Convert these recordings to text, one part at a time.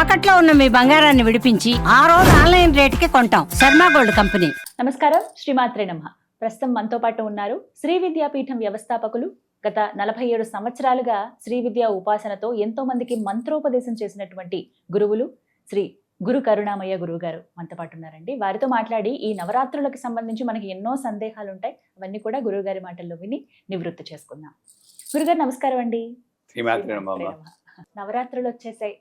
తాకట్లో ఉన్న మీ బంగారాన్ని విడిపించి ఆ రోజు ఆన్లైన్ రేటుకి కొంటాం. Sharma gold company. నమస్కారం, శ్రీమాత్రే నమః. ప్రస్తుతం మనతో పాటు ఉన్నారు శ్రీ విద్యాపీఠం వ్యవస్థాపకులు, గత 47 సంవత్సరాలుగా శ్రీ విద్యా ఉపాసనతో ఎంతో మందికి మంత్రోపదేశం చేసినటువంటి గురువులు శ్రీ గురు కరుణామయ్య గురువు గారు మనతో పాటు ఉన్నారండి. వారితో మాట్లాడి ఈ నవరాత్రులకు సంబంధించి మనకి ఎన్నో సందేహాలు ఉంటాయి, అవన్నీ కూడా గురువు గారి మాటల్లో విని నివృత్తి చేసుకుందాం. గురుగారు నమస్కారం అండి. నవరాత్రులు వచ్చేసాయి.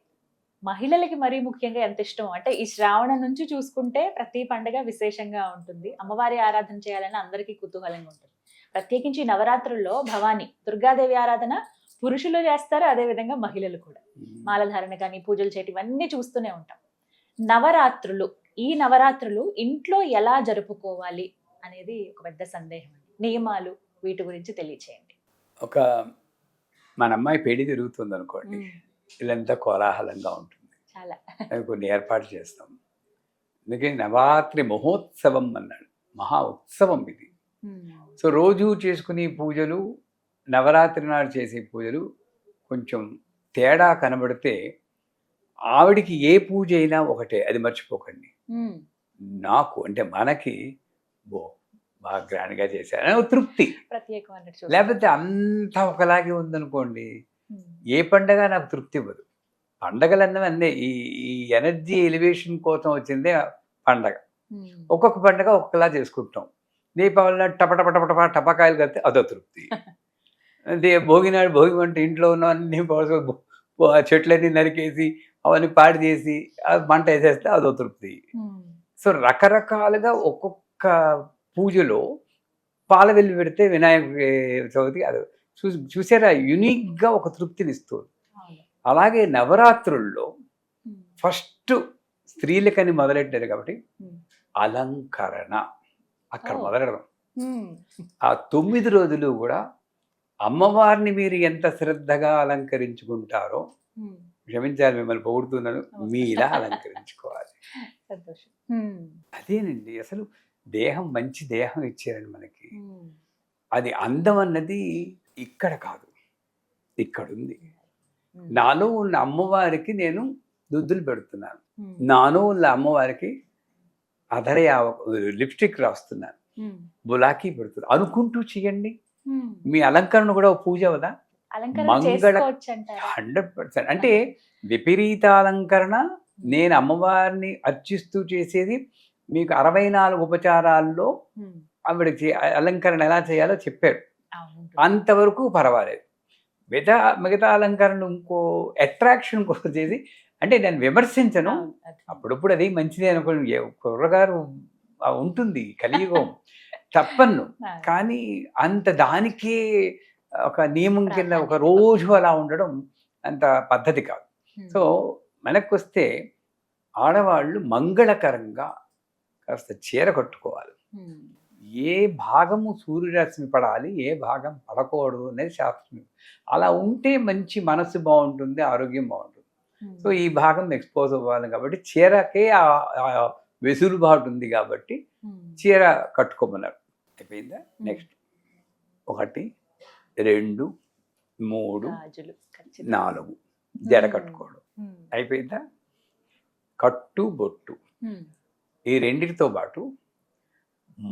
మహిళలకి మరీ ముఖ్యంగా ఎంత ఇష్టం అంటే, ఈ శ్రావణం నుంచి చూసుకుంటే ప్రతి పండుగ విశేషంగా ఉంటుంది. అమ్మవారి ఆరాధన చేయాలని అందరికీ కుతూహలంగా ఉంటుంది. ప్రత్యేకించి నవరాత్రుల్లో భవానీ దుర్గాదేవి ఆరాధన పురుషులు చేస్తారు, అదే విధంగా మహిళలు కూడా మాలధారణ కానీ పూజలు చేయటం ఇవన్నీ చూస్తూనే ఉంటాం. నవరాత్రులు, ఈ నవరాత్రులు ఇంట్లో ఎలా జరుపుకోవాలి అనేది ఒక పెద్ద సందేహం అండి. నియమాలు వీటి గురించి తెలియచేయండి. ఒక మన అమ్మాయి పెళ్లి జరుగుతుంది అనుకోండి, ఇల్లంతా కోలాహలంగా ఉంటుంది, చాలా కొన్ని ఏర్పాటు చేస్తాం. అందుకే నవరాత్రి మహోత్సవం అన్నాడు, మహా ఉత్సవం ఇది. సో రోజు చేసుకునే పూజలు, నవరాత్రి నాడు చేసే పూజలు కొంచెం తేడా కనబడితే ఆవిడికి ఏ పూజ అయినా ఒకటే, అది మర్చిపోకండి. నాకు అంటే మనకి బాగా గ్రాండ్గా చేశాను తృప్తి, లేకపోతే అంతా ఒకలాగే ఉందనుకోండి, ఏ పండగ నాకు తృప్తి ఇవ్వదు. పండగలు అన్నీ ఈ ఎనర్జీ ఎలివేషన్ కోసం వచ్చిందే పండగ. ఒక్కొక్క పండగ ఒక్కొక్కలా చేసుకుంటాం. దీపావళి టపటపటపటప టపకాయలు కడితే అదో తృప్తి. అంటే భోగినాడు భోగి వంట ఇంట్లో ఉన్న అన్ని చెట్లన్నీ నరికేసి అవన్నీ పాడు చేసి మంట వేసేస్తే అదో తృప్తి. సో రకరకాలుగా ఒక్కొక్క పూజలో పాల వెల్లి పెడితే వినాయక చవితి అది చూసారా, యునిక్గా ఒక తృప్తిని ఇస్తుంది. అలాగే నవరాత్రుల్లో ఫస్ట్ స్త్రీలకని మొదలెట్టారు కాబట్టి అలంకరణ అక్కడ మొదలెడదాం. ఆ 9 రోజులు కూడా అమ్మవారిని మీరు ఎంత శ్రద్ధగా అలంకరించుకుంటారో, క్షమించాలి మిమ్మల్ని పొగుడుతున్నాను, మీలా అలంకరించుకోవాలి. అదేనండి అసలు దేహం, మంచి దేహం ఇచ్చారండి మనకి. అది అందం అన్నది ఇక్కడ కాదు, ఇక్కడుంది. నాలో ఉన్న అమ్మవారికి నేను దుద్దులు పెడుతున్నాను, నాలో ఉన్న అమ్మవారికి లిప్స్టిక్ రాస్తున్నాను, బులాకీ పెడుతున్నాను అనుకుంటూ చెయ్యండి. మీ అలంకరణ కూడా పూజ అవదా? మంగళ 100%. అంటే విపరీత అలంకరణ నేను అమ్మవారిని అర్చిస్తూ చేసేది. మీకు 64 ఉపచారాల్లో ఆవిడకి అలంకరణ ఎలా చేయాలో చెప్పాడు, అంతవరకు పర్వాలేదు. మిగతా అలంకరణ ఇంకో అట్రాక్షన్ కోసం చేసి, అంటే నేను విమర్శించను, అప్పుడప్పుడు అది మంచిదే అనుకోండి, కుర్రగారు ఉంటుంది కలియుగం తప్పను, కానీ అంత దానికే ఒక నియమం కింద ఒక రోజు అలా ఉండడం అంత పద్ధతి కాదు. సో మనకు వస్తే ఆడవాళ్ళు మంగళకరంగా కాస్త చీర కట్టుకోవాలి. ఏ భాగము సూర్యరశ్మి పడాలి, ఏ భాగం పడకూడదు అనేది శాస్త్రం. అలా ఉంటే మంచి మనసు బాగుంటుంది, ఆరోగ్యం బాగుంటుంది. సో ఈ భాగం ఎక్స్పోజ్ అవ్వాలి కాబట్టి చీరకే వెసులుబాటు ఉంది కాబట్టి చీర కట్టుకోమన్నారు. అయిపోయిందా? నెక్స్ట్ 1 2 3 4 జడ కట్టుకోవడం అయిపోయిందా? కట్టు బొట్టు ఈ రెండిటితో పాటు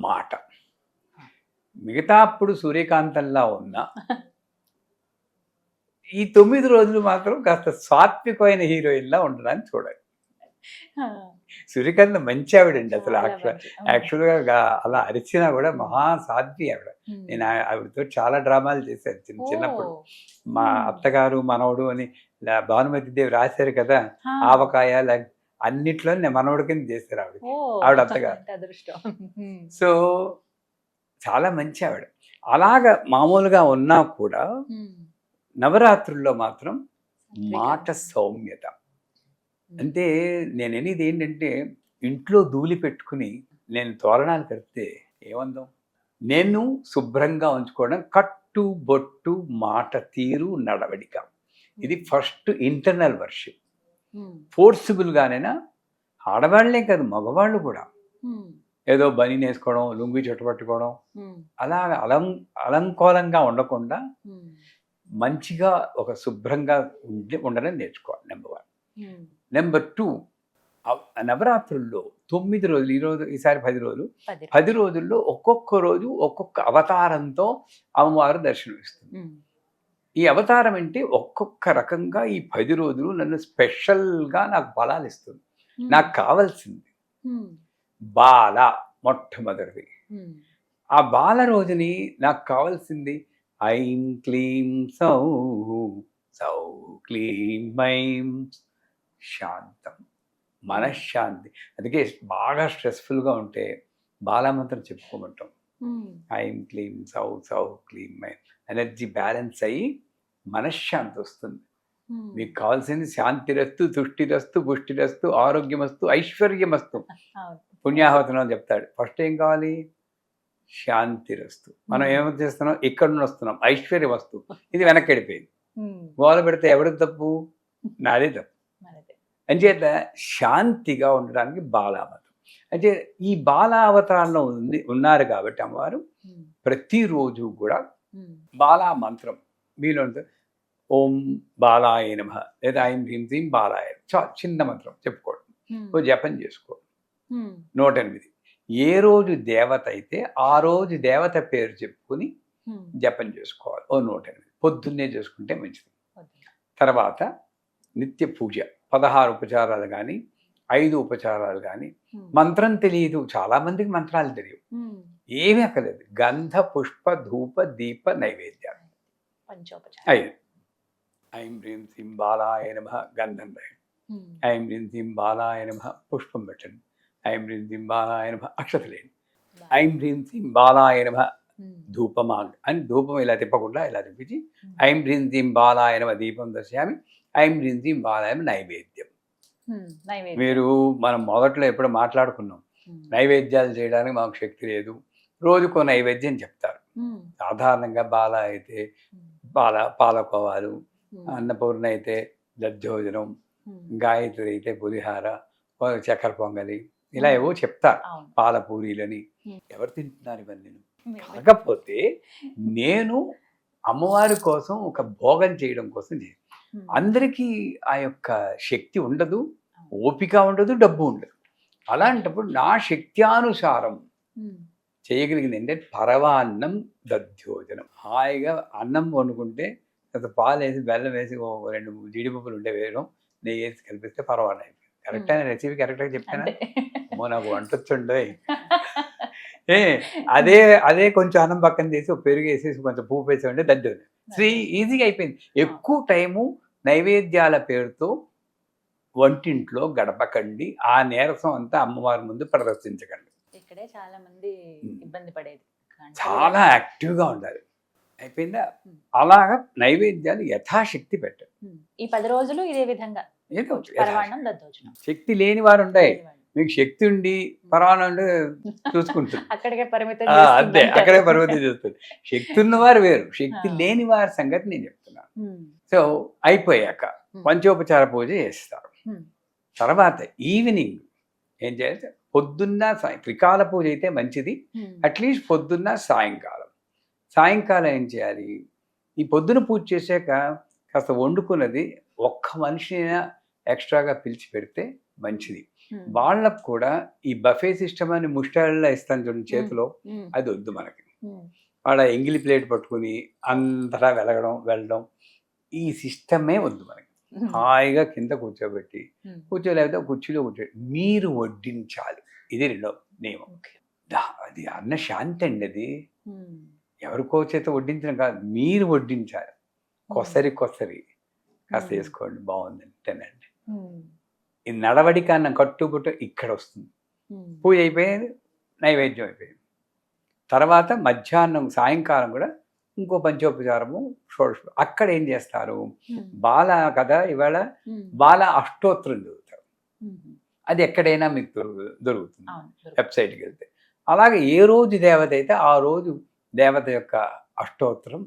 మాట. మిగతా అప్పుడు సూర్యకాంతంలా ఉన్న ఈ 9 రోజులు మాత్రం కాస్త సాత్వికమైన హీరోయిన్లా ఉండడానికి చూడాలి. సూర్యకాంతం మంచి ఆవిడండి అసలు. యాక్చువల్గా అలా అరిచినా కూడా మహాసాధ్వి ఆవిడ. నేను ఆవిడతో చాలా డ్రామాలు చేశాను చిన్నప్పుడు. మా అత్తగారు మనవడు అని భానుమతి దేవి రాశారు కదా, ఆవకాయ అన్నిట్లో నేను మనవడి కింద చేశారు ఆవిడ అత్తగారు. సో చాలా మంచి ఆవిడ. అలాగ మామూలుగా ఉన్నా కూడా నవరాత్రుల్లో మాత్రం మాట సౌమ్యత. అంటే నేను అనేది ఏంటంటే, ఇంట్లో ధూళి పెట్టుకుని నేను తోరణాలు కడితే ఏమందాం? నేను శుభ్రంగా ఉంచుకోవడం, కట్టు బొట్టు మాట తీరు నడవడిక, ఇది ఫస్ట్ ఇంటర్నల్ వర్షిప్. ఫోర్సిబుల్గానైనా ఆడవాళ్లే కాదు మగవాళ్ళు కూడా ఏదో బనీన్ వేసుకోవడం, లుంగి చుట్టపట్టుకోవడం అలా అలంకోలంగా ఉండకుండా మంచిగా ఒక శుభ్రంగా ఉండడం నేర్చుకోవాలి. నెంబర్ 1. నెంబర్ 2, నవరాత్రుల్లో 9 రోజులు, ఈసారి 10 రోజులు, 10 రోజుల్లో ఒక్కొక్క రోజు ఒక్కొక్క అవతారంతో అమ్మవారు దర్శనమిస్తుంది. ఈ అవతారం అంటే ఒక్కొక్క రకంగా ఈ 10 రోజులు నన్ను స్పెషల్గా నాకు బలాలు ఇస్తుంది. నాకు కావాల్సింది బాల మొట్టమొదటిది. ఆ బాల రోజుని నాకు కావాల్సింది ఐం క్లీం సౌ, సౌ క్లీం ఐం శాంతం, మనశ్శాంతి. అందుకే బాగా స్ట్రెస్ఫుల్గా ఉంటే బాలామంత్రం చెప్పుకోమంటాం. ఐం క్లీం సౌ, సౌ క్లీం ఐం. ఎనర్జీ బ్యాలెన్స్ అయ్యి మనశ్శాంతి వస్తుంది. మీకు కావాల్సింది శాంతిరస్తు, తుష్టిరస్తు, పుష్టిరస్తు, ఆరోగ్యమస్తు, ఐశ్వర్యమస్తు. పుణ్యాహవతనం చెప్తాడు. ఫస్ట్ ఏం కావాలి? శాంతిరస్తు. మనం ఏమో చేస్తున్నాం, ఇక్కడ నుండి వస్తున్నాం, ఐశ్వర్యం వస్తు. ఇది వెనక్కి వెళ్ళిపోయింది. గోల పెడితే ఎవరికి తప్పు? నాదే తప్పు. అంచేత శాంతిగా ఉండడానికి బాలావతారం. అంటే ఈ బాలావతారంలో ఉన్నారు కాబట్టి అమ్మవారు ప్రతిరోజు కూడా బాలా మంత్రం మీలో ఓం బాలాయ నమః లేదా ఐం హ్రీం శ్రీం బాలాయ, చాలా చిన్న మంత్రం చెప్పుకోవడం, ఓ జపం చేసుకోవడం. 108. ఏ రోజు దేవత అయితే ఆ రోజు దేవత పేరు చెప్పుకుని జపం చేసుకోవాలి. ఓ 108 పొద్దున్నే చేసుకుంటే మంచిది. తర్వాత నిత్య పూజ 16 ఉపచారాలు కానీ 5 ఉపచారాలు కానీ. మంత్రం తెలియదు, చాలా మందికి మంత్రాలు తెలియవు, ఏమీ అక్కర్లేదు. గంధ పుష్ప ధూప దీప నైవేద్యాలు 5. ఐం హ్రీం శ్రీం బాలాయ నమః గంధం రాయండి. ఐం హ్రీం శ్రీం బాలాయ నమః పుష్పం పెట్టండి. ఐం హ్రీం శ్రీం బాలాయ నమః అక్షతలేండి. ఐం హ్రీం శ్రీం బాలాయ నమః ధూపమా అని ధూపం ఇలా తిప్పకుండా ఇలా తిప్పించి ఐం హ్రీం శ్రీం బాలాయ నమః దీపం దర్శయామి, ఐం హ్రీం శ్రీం బాలాయ నైవేద్యం. మీరు మనం మొదట్లో ఎప్పుడు మాట్లాడుకున్నాం, నైవేద్యాలు చేయడానికి మాకు శక్తి లేదు, రోజుకో నైవేద్యం చెప్తారు. సాధారణంగా బాల అయితే పాలకోవాలు, అన్నపూర్ణ అయితే దద్దోజనం, గాయత్రి అయితే పులిహార, చక్కెర పొంగలి, ఇలా ఏవో చెప్తారు, పాలపూరీలని. ఎవరు తింటున్నారు ఇవన్నీ? కాకపోతే నేను అమ్మవారి కోసం ఒక భోగం చేయడం కోసం చేయాలి. అందరికీ ఆ యొక్క శక్తి ఉండదు, ఓపిక ఉండదు, డబ్బు ఉండదు. అలాంటప్పుడు నా శక్త్యానుసారం చేయగలిగింది ఏంటంటే పరవాన్నం దధ్యోజనం. హాయిగా అన్నం వండుకుంటే కొంత పాలు వేసి బెల్లం వేసి 2 జీడిపప్పులు ఉంటే వేయడం, నెయ్యి వేసి కలిపిస్తే పరవాన్నం అయిపోయింది. కరెక్ట్ అయిన రెసిపీ కరెక్ట్గా చెప్పానా? నాకు వంటొచ్చుండే. అదే కొంచెం అన్నం పక్కన తీసి పెరుగు వేసేసి కొంచెం పువ్వు వేసి ఉంటే దద్దోజనం. ఈజీగా అయిపోయింది. ఎక్కువ టైము నైవేద్యాల పేరుతో వంటింట్లో గడపకండి. ఆ నీరసం అంతా అమ్మవారి ముందు ప్రదర్శించకండి. ఇక్కడే చాలా మంది ఇబ్బంది పడేది. చాలా యాక్టివ్గా ఉండాలి. అయిపోయిందా? అలాగా నైవేద్యాలు యథాశక్తి పెట్టండి. ఈ 10 రోజులు ఇదే విధంగా శక్తి లేని వారు ఉంటాయి. మీకు శక్తి ఉండి పరవాన్నం చూసుకుంటుంది, అక్కడికే పరిమితం. అంతే, అక్కడే పరిమితం చేస్తుంది. శక్తి ఉన్నవారు వేరు, శక్తి లేని వారి సంగతి నేను చెప్తున్నాను. సో అయిపోయాక పంచోపచార పూజ చేస్తారు. తర్వాత ఈవినింగ్ ఏం చేయాలి? పొద్దున్న త్రికాల పూజ అయితే మంచిది. అట్లీస్ట్ పొద్దున్న సాయంకాలం ఏం చేయాలి? ఈ పొద్దున పూజ చేశాక కాస్త వండుకున్నది ఒక్క మనిషినైనా ఎక్స్ట్రాగా పిలిచి పెడితే మంచిది. వాళ్ళకు కూడా ఈ బఫే సిస్టమ్ అని ముష్టాళ్ళ ఇస్తాను చూడండి చేతిలో, అది వద్దు మనకి. వాళ్ళ ఎంగిలి ప్లేట్ పట్టుకుని అంతటా వెళ్ళడం ఈ సిస్టమే వద్దు మనకి. హాయిగా కింద కూర్చోలేకపోతే కుర్చీలో మీరు వడ్డించాలి. ఇది 2వ నియమం. అది అన్న శాంతి అండి. అది ఎవరికో చేత వడ్డించడం కాదు, మీరు వడ్డించాలి. కొసరి కాస్త వేసుకోండి, బాగుందండి, తినండి. ఈ నడవడిక అన్న కట్టుబుట్టు ఇక్కడ వస్తుంది. పూజ అయిపోయింది, నైవేద్యం అయిపోయింది. తర్వాత సాయంకాలం కూడా ఇంకో పంచోపచారము అక్కడ ఏం చేస్తారు? బాల కదా ఇవాళ బాల అష్టోత్తరం చదువుతారు. అది ఎక్కడైనా మీకు దొరుకుతుంది వెబ్సైట్కి వెళ్తే. అలాగే ఏ రోజు దేవత అయితే ఆ రోజు దేవత యొక్క అష్టోత్తరం.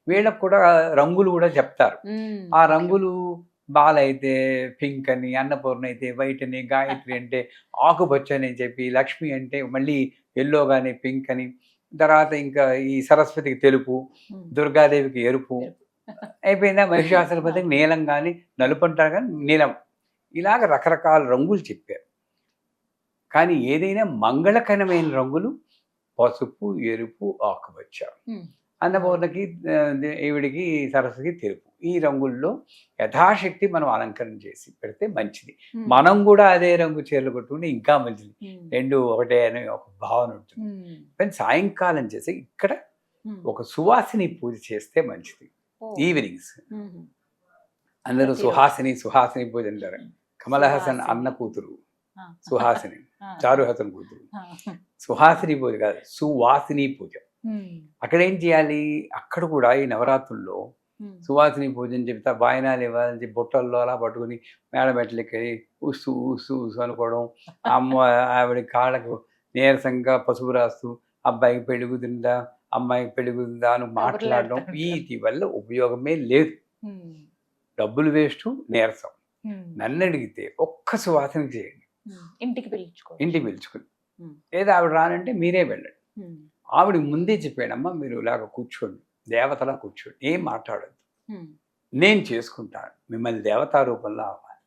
వీళ్ళకు కూడా రంగులు కూడా చెప్తారు. ఆ రంగులు బాల అయితే పింక్ అని, అన్నపూర్ణ అయితే వైట్ అని, గాయత్రి అంటే ఆకుపచ్చ అని చెప్పి, లక్ష్మి అంటే మళ్ళీ ఎల్లో కానీ పింక్ అని, తర్వాత ఇంకా ఈ సరస్వతికి తెలుపు, దుర్గాదేవికి ఎరుపు, అయిపోయిందా మహిషాసురపతికి నీలం కానీ నలుపు అంటారు కానీ నీలం ఇలాగ రకరకాల రంగులు చెప్పారు. కానీ ఏదైనా మంగళకరమైన రంగులు పసుపు, ఎరుపు, ఆకుపచ్చ. అన్నపూర్ణకి ఈవిడికి సరస్వతికి తెలుపు. ఈ రంగుల్లో యథాశక్తి మనం అలంకరణ చేసి పెడితే మంచిది. మనం కూడా అదే రంగు చీరలు కట్టుకుంటే ఇంకా మంచిది. రెండు ఒకటే అనే ఒక భావన ఉంటుంది. కానీ సాయంకాలం చేసి ఇక్కడ ఒక సువాసిని పూజ చేస్తే మంచిది. ఈవినింగ్స్ అందరూ సుహాసిని పూజ అంటారు. కమల్ హాసన్ అన్న కూతురు సుహాసిని, చారుహాసన్ కూతురు. సుహాసిని పూజ కాదు, సువాసిని పూజ. అక్కడ ఏం చేయాలి? అక్కడ కూడా ఈ నవరాత్రుల్లో సువాసిని పూజ అని చెప్తా వాయనాలు ఇవ్వాలని చెప్పి బుట్టల్లో అలా పట్టుకుని మేడమెట్లకి ఉసు ఉసు ఉసు అనుకోవడం, ఆవిడ కాళ్ళకు నీరసంగా పసుపు రాస్తూ అబ్బాయికి పెళ్లి కుదిరిందా అమ్మాయికి పెళ్లి కుదిరిందా అని మాట్లాడడం వీటి వల్ల ఉపయోగమే లేదు. డబ్బులు వేస్ట్, నీరసం. నన్ను అడిగితే ఒక్క సువాసన చేయండి, ఇంటికి పిలుచుకుని. లేదా ఆవిడ రానంటే మీరే వెళ్ళండి. ఆవిడ ముందే చెప్పాడమ్మా మీరు ఇలాగ కూర్చోండి, దేవతలా కూర్చోండి, ఏం మాట్లాడద్దు, నేను చేసుకుంటాను, మిమ్మల్ని దేవతా రూపంలో అవ్వాలి.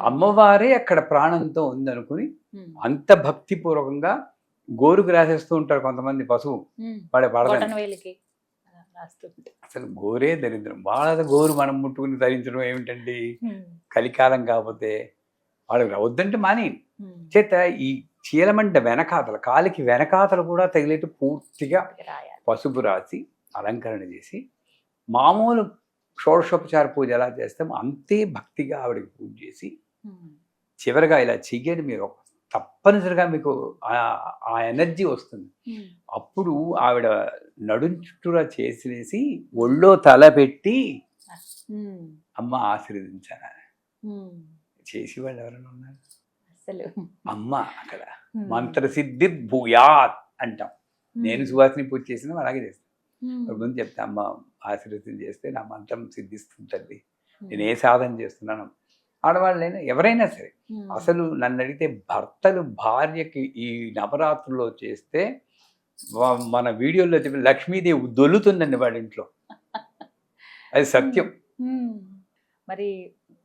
అమ్మవారే అక్కడ ప్రాణంతో ఉందనుకుని అంత భక్తిపూర్వకంగా గోరుకు రాసేస్తూ ఉంటారు కొంతమంది పశువు, వాడే పడదండి. అసలు గోరే దరిద్రం. వాళ్ళ గోరు మనం ముట్టుకుని ధరించడం ఏమిటండి? కలికాలం కాకపోతే వాళ్ళకి వద్దంటే మాని చేత ఈ చీలమంట వెనకాతలు, కాలికి వెనకాతలు కూడా తగిలేట్టు పూర్తిగా పసుపు రాసి అలంకరణ చేసి, మామూలు షోడశోపచార పూజ ఎలా చేస్తామో అంతే భక్తిగా ఆవిడకి పూజ చేసి చివరిగా ఇలా చెయ్యండి. మీరు తప్పనిసరిగా మీకు ఆ ఎనర్జీ వస్తుంది. అప్పుడు ఆవిడ నడుం చుట్టూరా చేసి ఒళ్ళో తల పెట్టి అమ్మ ఆశీర్వదించాను చేసి వాళ్ళు ఎవరైనా ఉన్నారు? అమ్మ అక్కడ మంత్రసిద్ధి భూయాత్ అంటాం. నేను సువాసిని పూజ చేసిన అలాగే చేస్తాను. ముందు చెప్తా అమ్మ ఆశీర్వదం చేస్తే నా మంత్రం సిద్ధిస్తుంటుంది, నేను ఏ సాధన చేస్తున్నాను. ఆడవాళ్ళైనా ఎవరైనా సరే, అసలు నన్ను అడిగితే భర్తలు భార్యకి ఈ నవరాత్రుల్లో చేస్తే మన వీడియోలో చెప్పి లక్ష్మీదేవి దొల్లుతుందండి వాళ్ళ ఇంట్లో, అది సత్యం. మరి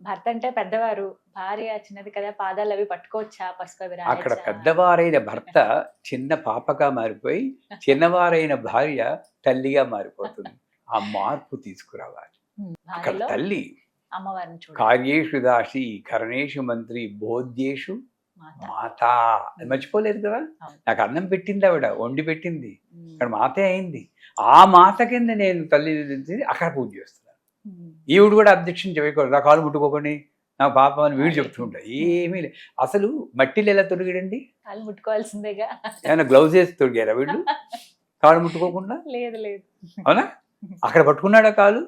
భర్త అంటే పెద్దవారు, భార్య చిన్నది కదా, పాదాలు అవి పట్టుకోవచ్చా? పసుపు అవి రాయొచ్చా? అక్కడ పెద్దవారైన భర్త చిన్న పాపగా మారిపోయి చిన్నవారైన భార్య తల్లిగా మారిపోతుంది. ఆ మార్పు తీసుకురావాలి. అక్కడ తల్లి అమ్మవారిని చూడాలి. కార్యేషు దాసి కరణేషు మంత్రి బోధ్యేషు మాత. అది మర్చిపోలేదు కదా. నాకు అన్నం పెట్టింది ఆవిడ, వండి పెట్టింది, అక్కడ మాతే అయింది. ఆ మాత కింద నేను తల్లి అక్కడ పూజ చేస్తున్నాను. ఈవిడ కూడా అబ్జెక్షన్ చేయకూడదు, నా కాలు ముట్టుకోకండి నా పాప అని వీడు చెప్తూ ఉంటా. ఏమీ లేదు. అసలు మట్టిలో ఎలా తొడిగాడండి? కాలు ముట్టుకోవాల్సిందేగా. ఏమైనా గ్లౌజ్ వేసి తొడిగారా వీళ్ళు కాలు ముట్టుకోకుండా? లేదు లేదు. అవునా? అక్కడ పట్టుకున్నాడా కాలు?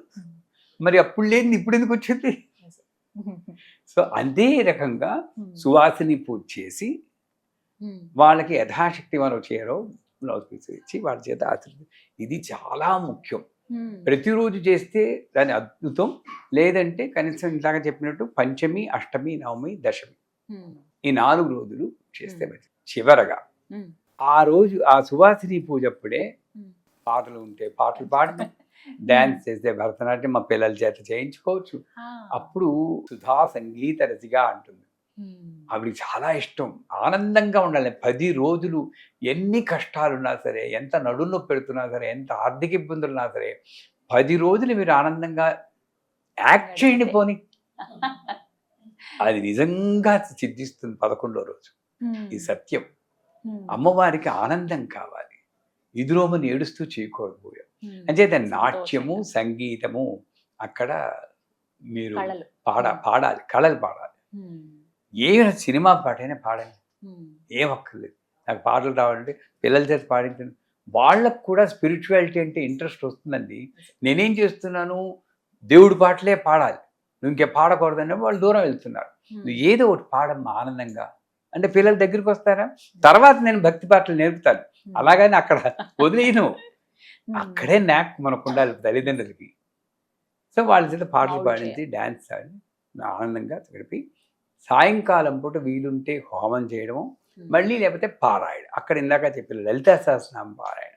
మరి అప్పుడు లేదు, ఇప్పుడు ఎందుకు వచ్చింది? సో అదే రకంగా సువాసిని పూజ చేసి వాళ్ళకి యథాశక్తి మనం చేయరో బ్లౌజ్ పీస్ ఇచ్చి వాళ్ళ చేత ఆశీర్వదించి, ఇది చాలా ముఖ్యం. ప్రతిరోజు చేస్తే దాని అద్భుతం. లేదంటే కనీసం ఇందాక చెప్పినట్టు పంచమి, అష్టమి, నవమి, దశమి ఈ 4 రోజులు చేస్తే మంచిది. చివరగా ఆ రోజు ఆ సువాసిని పూజ అప్పుడే పాటలు ఉంటే పాటలు పాడటం, డాన్స్ చేస్తే భరతనాట్యం మా పిల్లల చేత చేయించుకోవచ్చు. అప్పుడు సుధా సంగీత రసిగా అంటుంది. ఆవిడికి చాలా ఇష్టం, ఆనందంగా ఉండాలి. 10 రోజులు ఎన్ని కష్టాలున్నా సరే, ఎంత నడుము నొప్పి పెడుతున్నా సరే, ఎంత ఆర్థిక ఇబ్బందులు ఉన్నా సరే, 10 రోజులు మీరు ఆనందంగా యాక్ట్ చేయండి పోని. అది నిజంగా సిద్ధిస్తుంది 11వ రోజు. ఈ సత్యం. అమ్మవారికి ఆనందం కావాలి, ఇదురోమని ఏడుస్తూ చేయకూడదు. అంచేత నాట్యము, సంగీతము అక్కడ మీరు పాడాలి, కళలు పాడాలి. ఏ సినిమా పాటైనా పాడండి, ఏం అక్కర్లేదు. నాకు పాటలు రావాలంటే పిల్లల చేత పాడించండి. వాళ్ళకు కూడా స్పిరిచువాలిటీ అంటే ఇంట్రెస్ట్ వస్తుందండి. నేనేం చేస్తున్నాను, దేవుడి పాటలే పాడాలి, నువ్వు ఇంకే పాడకూడదని వాళ్ళు దూరం వెళ్తున్నారు. నువ్వు ఏదో ఒకటి పాడమ్మా ఆనందంగా అంటే పిల్లల దగ్గరికి వస్తారా? తర్వాత నేను భక్తి పాటలు నేర్పుతాను, అలాగని అక్కడ వదిలేను. అక్కడే నాక్ మనకు ఉండాలి తల్లిదండ్రులకి. సో వాళ్ళ చేత పాటలు పాడించి డ్యాన్స్ ఆడి ఆనందంగా గడిపి సాయంకాలం పూట వీలుంటే హోమం చేయడము, మళ్ళీ లేకపోతే పారాయణ. అక్కడ ఇందాక చెప్పిన లలితా సహస్రనామం పారాయణ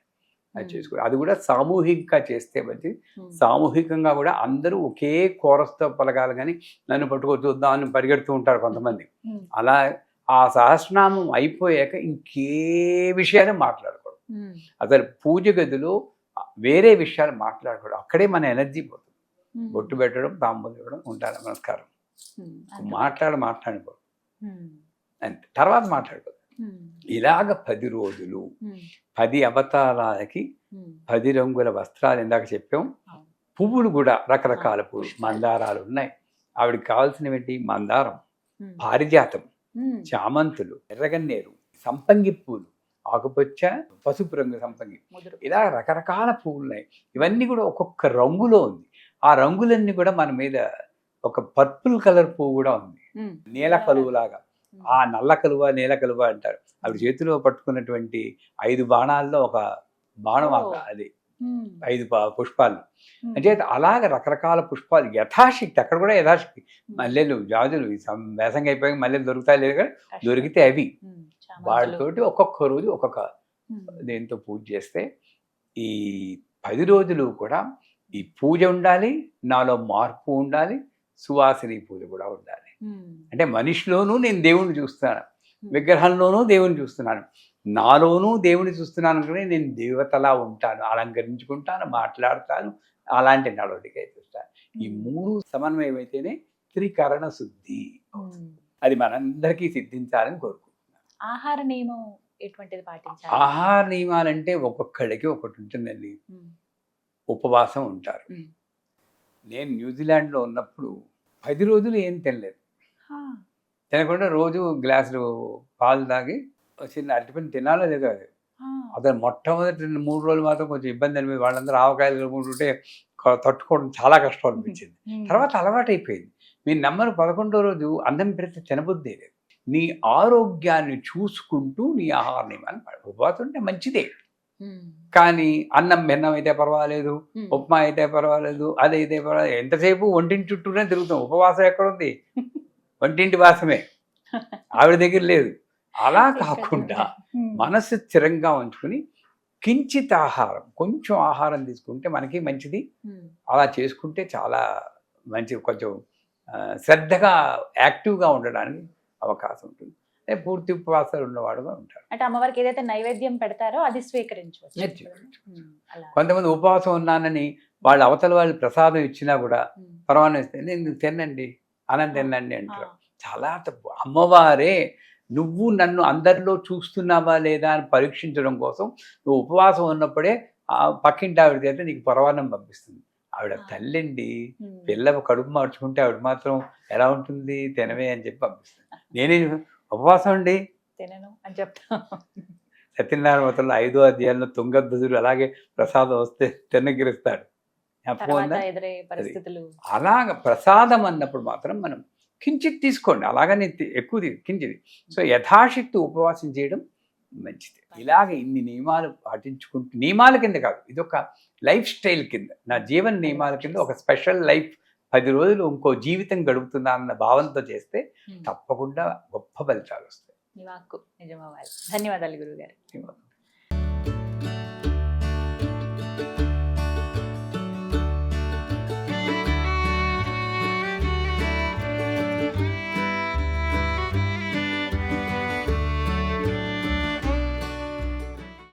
అది చేసుకో, అది కూడా సామూహికంగా చేస్తే మంచిది. సామూహికంగా కూడా అందరూ ఒకే కోరస్తో పలకాలి, కానీ నన్ను పట్టుకో చూద్దాం అని పరిగెడుతూ ఉంటారు కొంతమంది. అలా ఆ సహస్రనామం అయిపోయాక ఇంకే విషయాలు మాట్లాడకూడదు. అసలు పూజ గదిలో వేరే విషయాలు మాట్లాడకూడదు. అక్కడే మన ఎనర్జీ పోతుంది. బొట్టు పెట్టడం, తాంబూలం ఇవ్వడం, ఉంటారు, నమస్కారం, మాట్లాడకూడదు అంతే. తర్వాత మాట్లాడకూడదు. ఇలాగ 10 రోజులు 10 అవతారాలకి 10 రంగుల వస్త్రాలు ఇందాక చెప్పాం. పువ్వులు కూడా రకరకాల పువ్వులు, మందారాలు ఉన్నాయి. ఆవిడకి కావాల్సినవి ఏంటి? మందారం, పారిజాతం, చామంతులు, ఎర్రగన్నేరు, సంపంగి పూలు, ఆకుపచ్చ, పసుపు రంగు సంపంగి, ఇలా రకరకాల పువ్వులు ఉన్నాయి. ఇవన్నీ కూడా ఒక్కొక్క రంగులో ఉంది. ఆ రంగులన్నీ కూడా మన మీద ఒక పర్పుల్ కలర్ పువ్వు కూడా ఉంది, నీల కలువలాగా. ఆ నల్ల కలువ, నీల కలువ అంటారు. ఆవిడ చేతిలో పట్టుకున్నటువంటి 5 బాణాల్లో ఒక బాణం, అది 5 పుష్పాలు అంటే అలాగ రకరకాల పుష్పాలు యథాశక్తి. అక్కడ కూడా యథాశక్తి మల్లెలు, జాజులు, వేసంగి అయిపోయి మల్లెలు దొరుకుతాయి లేదు కానీ దొరికితే అవి, వాటితోటి ఒక్కొక్క రోజు ఒక్కొక్క దేంతో పూజ చేస్తే ఈ 10 రోజులు కూడా ఈ పూజ ఉండాలి, నాలో మార్పు ఉండాలి, సువాసిని పూజ కూడా ఉండాలి. అంటే మనిషిలోనూ నేను దేవుణ్ణి చూస్తున్నాను, విగ్రహంలోనూ దేవుని చూస్తున్నాను, నాలోనూ దేవుని చూస్తున్నాను. కానీ నేను దేవతలా ఉంటాను, అలంకరించుకుంటాను, మాట్లాడతాను, అలాంటి నడవడిక చూస్తాను. ఈ 3 సమన్వయం అయితేనే త్రికరణ శుద్ధి. అది మనందరికీ సిద్ధించాలని కోరుకుంటున్నాను. ఆహార నియమం ఎటువంటిది పాటించాలి? ఆహార నియమాలంటే ఒక్కొక్కడికి ఒకటి ఉంటుందండి. ఉపవాసం ఉంటారు. నేను న్యూజిలాండ్లో ఉన్నప్పుడు 10 రోజులు ఏం తినలేదు. తినకుండా రోజు గ్లాసులు పాలు తాగి చిన్న అరటిపండు తినాలో లేదో అది. అతను మొట్టమొదటి 3 రోజులు మాత్రం కొంచెం ఇబ్బంది అనిపించింది. వాళ్ళందరూ ఆవకాయలు కలుపుకుంటుంటే తట్టుకోవడం చాలా కష్టం అనిపించింది. తర్వాత అలవాటు అయిపోయింది. మీరు నమ్మరు, 11వ రోజు అన్నం పెడితే తినబుద్ధి లేదు. నీ ఆరోగ్యాన్ని చూసుకుంటూ నీ ఆహార నియమాన్ని ఉపవాసం ఉంటే మంచిదే. కానీ అన్నం భిన్నం అయితే పర్వాలేదు, ఉప్మా అయితే పర్వాలేదు, అదైతే పర్వాలేదు, ఎంతసేపు ఒంటింటి చుట్టూనే తిరుగుతాం. ఉపవాసం ఎక్కడుంది? వంటింటి వాసమే, ఆవిడ దగ్గర లేదు. అలా కాకుండా మనసు స్థిరంగా ఉంచుకుని కించిత్ ఆహారం, కొంచెం ఆహారం తీసుకుంటే మనకి మంచిది. అలా చేసుకుంటే చాలా మంచి, కొంచెం శ్రద్ధగా యాక్టివ్గా ఉండడానికి అవకాశం ఉంటుంది. పూర్తి ఉపవాసాలు ఉన్నవాడుగా ఉంటారు. అంటే అమ్మవారికి ఏదైతే నైవేద్యం పెడతారో అది స్వీకరించవచ్చు. కొంతమంది ఉపవాసం ఉన్నానని వాళ్ళు అవతల వాళ్ళు ప్రసాదం ఇచ్చినా కూడా పర్వాలేదు, నేను తినండి, అన్నం తినండి అంటారు. చాలా తప్పు. అమ్మవారే నువ్వు నన్ను అందరిలో చూస్తున్నావా లేదా అని పరీక్షించడం కోసం నువ్వు ఉపవాసం ఉన్నప్పుడే ఆ పక్కింటి ఆవిడ చేత నీకు పరవాన్నం పంపిస్తుంది. ఆవిడ తల్లిండి, పిల్ల కడుపు మార్చుకుంటే ఆవిడ మాత్రం ఎలా ఉంటుంది? తినవే అని చెప్పి పంపిస్తుంది. నేనే ఉపవాసం అండి తినను అని చెప్తా. సత్యనారాయణ వ్రతంలో 5వ అధ్యాయంలో తుంగధ్వజుడు అలాగే ప్రసాదం వస్తే తిన్నగిరిస్తాడు. అలాగ ప్రసాదం అన్నప్పుడు మాత్రం మనం కించిత్ తీసుకోండి, అలాగని ఎక్కువ కించిది. సో యథాశక్తి ఉపవాసం చేయడం మంచిది. ఇలాగ ఇన్ని నియమాలు పాటించుకుంటూ, నియమాల కింద కాదు, ఇది ఒక లైఫ్ స్టైల్ కింద, నా జీవన నియమాల కింద ఒక స్పెషల్ లైఫ్, 10 రోజులు ఇంకో జీవితం గడుపుతున్నా అన్న భావంతో చేస్తే తప్పకుండా గొప్ప ఫలితాలు వస్తాయి. ధన్యవాదాలు గురువు గారు.